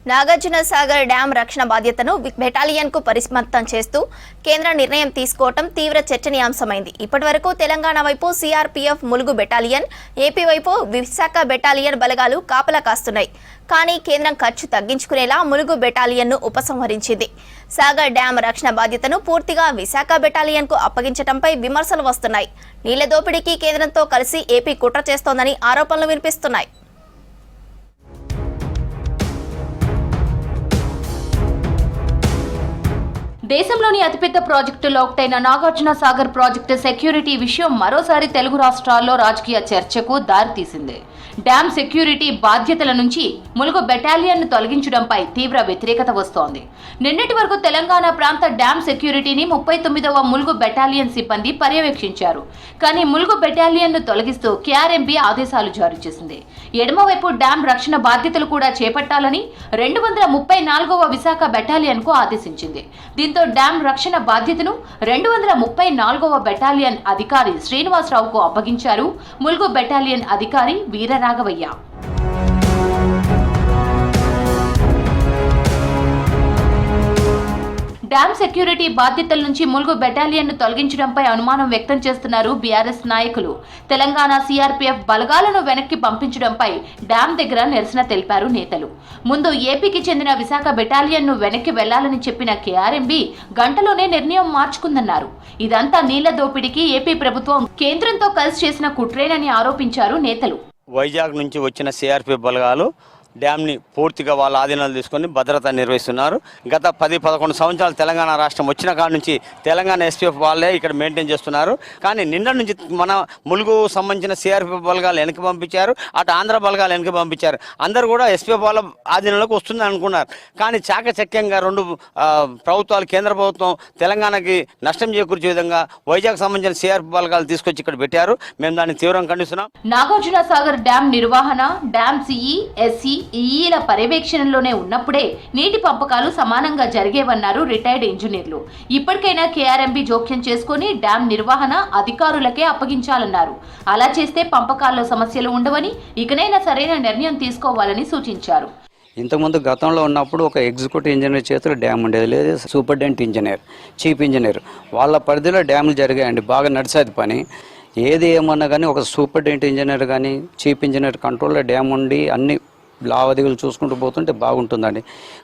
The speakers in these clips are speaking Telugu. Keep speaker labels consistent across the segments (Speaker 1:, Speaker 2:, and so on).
Speaker 1: నాగార్జున సాగర్ డ్యాం రక్షణ బాధ్యతను బెటాలియన్కు పరిమితం చేస్తూ కేంద్ర నిర్ణయం తీసుకోవడం తీవ్ర చర్చనీయాంశమైంది. ఇప్పటివరకు తెలంగాణ వైపు సిఆర్పీఎఫ్ ములుగు బెటాలియన్, ఏపీ వైపు విశాఖ బెటాలియన్ బలగాలు కాపలా కాస్తున్నాయి. కానీ కేంద్రం ఖర్చు తగ్గించుకునేలా ములుగు బెటాలియన్ను ఉపసంహరించింది. సాగర్ డ్యాం రక్షణ బాధ్యతను పూర్తిగా విశాఖ బెటాలియన్కు అప్పగించడంపై విమర్శలు వస్తున్నాయి. నీళ్ల దోపిడీకి కేంద్రంతో కలిసి ఏపీ కుట్ర చేస్తోందని ఆరోపణలు వినిపిస్తున్నాయి.
Speaker 2: దేశంలోని అతిపెద్ద ప్రాజెక్టులో ఒకటైన నాగార్జున సాగర్ ప్రాజెక్టు సెక్యూరిటీ విషయం మరోసారి తెలుగు రాష్ట్రాల్లో రాజకీయ చర్చకు దారితీసింది. డ్యాం సెక్యూరిటీ బాధ్యతల నుంచి ములుగు బెటాలియన్ను తొలగించడంపై తీవ్ర వ్యతిరేకత వస్తోంది. నిన్నటి వరకు తెలంగాణ ప్రాంత డ్యాం సెక్యూరిటీని 39వ ములుగు బెటాలియన్ సిబ్బంది పర్యవేక్షించారు. కానీ ములుగు బెటాలియన్ను తొలగిస్తూ కేఆర్ఎంబీ ఆదేశాలు జారీ చేసింది. ఎడమవైపు డ్యాం రక్షణ బాధ్యతలు కూడా చేపట్టాలని 234వ విశాఖ బెటాలియన్కు ఆదేశించింది. దీంతో డ్యాం రక్షణ బాధ్యతను 234వ బెటాలియన్ అధికారి శ్రీనివాసరావుకు అప్పగించారు ములుగు బెటాలియన్ అధికారి వీరరాఘవయ్య. డ్యాం సెక్యూరిటీ బాధ్యతల నుంచి ములుగు బెటాలియన్ను తొలగించడంపై అనుమానం వ్యక్తం చేస్తున్నారు బీఆర్ఎస్ నాయకులు. తెలంగాణ సిఆర్పీఎఫ్ బలగాలను వెనక్కి పంపించడంపై డ్యాం దగ్గర నిరసన తెలిపారు నేతలు. ముందు ఏపీకి చెందిన విశాఖ బెటాలియన్ను వెనక్కి వెళ్లాలని చెప్పిన కేఆర్ఎంబీ గంటలోనే నిర్ణయం మార్చుకుందన్నారు. ఇదంతా నీళ్ల దోపిడీకి ఏపీ ప్రభుత్వం కేంద్రంతో కలిసి చేసిన కుట్రేనని ఆరోపించారు నేతలు.
Speaker 3: వైజాగ్ నుంచి వచ్చిన సిఆర్పీఎఫ్ బలగాలు డ్యామ్ని పూర్తిగా వాళ్ళ ఆధీనాలు తీసుకొని భద్రత నిర్వహిస్తున్నారు. గత 10-11 సంవత్సరాలు తెలంగాణ రాష్ట్రం వచ్చిన కాడ నుంచి తెలంగాణ ఎస్పీఎఫ్ వాళ్ళే ఇక్కడ మెయింటైన్ చేస్తున్నారు. కానీ నిన్న నుంచి మన ములుగు సంబంధించిన సిఆర్పీఎఫ్ బలగాలు వెనక్కి పంపించారు, అటు ఆంధ్ర బలగాలు వెనక్కి పంపించారు. అందరూ కూడా ఎస్పీఎఫ్ వాళ్ళ ఆధీనంలోకి వస్తుందని అనుకున్నారు. కానీ చాకచక్యంగా రెండు ప్రభుత్వాలు, కేంద్ర ప్రభుత్వం తెలంగాణకి నష్టం చేకూర్చే విధంగా వైజాగ్ సంబంధించిన సిఆర్పీఎఫ్ బలగాలు తీసుకొచ్చి ఇక్కడ పెట్టారు. మేము దాన్ని తీవ్రంగా ఖండిస్తున్నాం.
Speaker 2: నాగార్జున సాగర్ డ్యాం నిర్వహణ, డ్యాం సిఈ, ఎస్సీ, ఈల పర్యవేక్షణలోనే ఉన్నప్పుడే నీటి పంపకాలు సమానంగా జరిగేవన్నారు రిటైర్డ్ ఇంజనీర్లు. ఇప్పటికైనా కేఆర్ఎంబీ జోక్యం చేసుకుని డ్యాం నిర్వహణ అధికారులకే అప్పగించాలన్నారు. అలా చేస్తే పంపకాల్లో సమస్యలు ఉండవని, ఇకనైనా సరైన నిర్ణయం తీసుకోవాలని సూచించారు.
Speaker 4: ఇంతకుముందు గతంలో ఉన్నప్పుడు ఒక ఎగ్జిక్యూటివ్ ఇంజనీర్ చేతిలో డ్యామ్ ఉండేది, లేదు సూపరింటెండెంట్ ఇంజనీర్, చీఫ్ ఇంజనీర్, వాళ్ళ పరిధిలో డ్యాములు జరిగాయండి. బాగా నడిచేది పని. ఏది ఏమన్నా కానీ ఒక సూపరింటెండెంట్ ఇంజనీర్ కానీ చీఫ్ ఇంజనీర్ కంట్రోల్లో డ్యామ్ ఉండి అన్ని లావాదేవీలు చూసుకుంటూ పోతుంటే బాగుంటుందండి.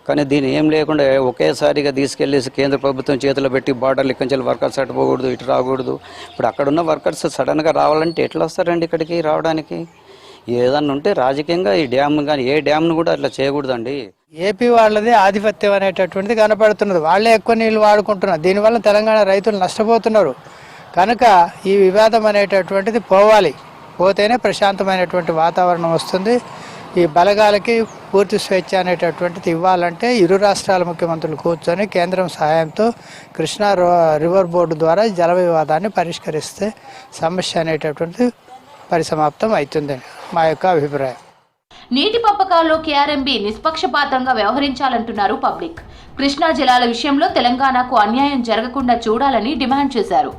Speaker 4: కానీ దీన్ని ఏం లేకుండా ఒకేసారిగా తీసుకెళ్ళేసి కేంద్ర ప్రభుత్వం చేతిలో పెట్టి బార్డర్లు ఇక్కడి నుంచి వర్కర్స్ అటు పోకూడదు, ఇటు రాకూడదు. ఇప్పుడు అక్కడున్న వర్కర్స్ సడన్గా రావాలంటే ఎట్లా వస్తారండి ఇక్కడికి రావడానికి? ఏదన్నా ఉంటే రాజకీయంగా ఈ డ్యామ్ కానీ ఏ డ్యామ్ను కూడా అట్లా చేయకూడదండి.
Speaker 5: ఏపీ వాళ్ళది ఆధిపత్యం అనేటటువంటిది కనపడుతున్నది. వాళ్ళే ఎక్కువ నీళ్ళు వాడుకుంటున్నారు. దీనివల్ల తెలంగాణ రైతులు నష్టపోతున్నారు. కనుక ఈ వివాదం అనేటటువంటిది పోవాలి. పోతేనే ప్రశాంతమైనటువంటి వాతావరణం వస్తుంది. ఈ బలగాలకి పూర్తి స్వేచ్ఛ అనేటటువంటిది ఇవ్వాలంటే ఇరు రాష్ట్రాల ముఖ్యమంత్రులు కూర్చొని కేంద్రం సహాయంతో కృష్ణా రివర్ బోర్డు ద్వారా జల వివాదాన్ని పరిష్కరిస్తే సమస్య అనేటటువంటిది పరిసమాప్తం అవుతుందని మా యొక్క అభిప్రాయం.
Speaker 2: నీటి పంపకాల్లో కేఆర్ఎంబీ నిష్పక్షపాతంగా వ్యవహరించాలంటున్నారు పబ్లిక్. కృష్ణా జలాల విషయంలో తెలంగాణకు అన్యాయం జరగకుండా చూడాలని డిమాండ్ చేశారు.